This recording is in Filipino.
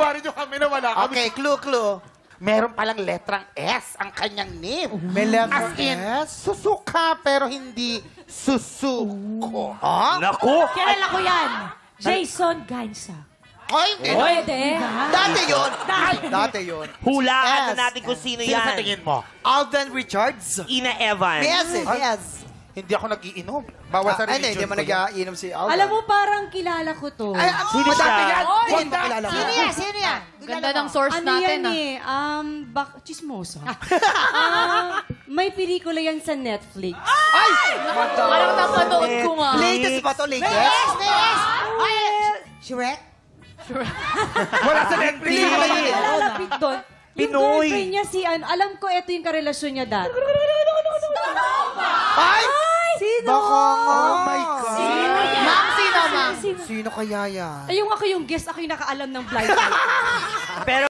Patawarin nyo kami na wala kami. Okay, clue. Meron palang letrang S ang kanyang name. May letrang As in, S? susuka pero hindi susuko. Ah? Naku! Kilala ko yan. Jason Gansa. Ay, hindi. Pwede. Dati yun. Hulaan S. na natin kung sino Sino sa yan. tingin mo? Alden Richards. Ina Evans. Yes. Hindi ako nag-iinom. Bawal sa religion Hindi mo ko yan. nag-iinom si Alden. Alam mo, parang kilala ko to. Sino siya? Hindi mo kilala mo. Sino yan? Ganda ng source Ano natin, yan eh? Chismosa. May pelikula yan sa Netflix. Parang napanood ko nga. Latest ba to? Latest? Shrek? Wala sa Netflix. Lalapit doon. Yung Pinoy. girlfriend niya si alam ko ito yung karelasyon niya dati. Ay! Sino? Baka nga. Oh my God. Ma'am, sino, ma'am? Sino kaya yan? Ay, yung ako yung guest, ako yung nakaalam ng blind item.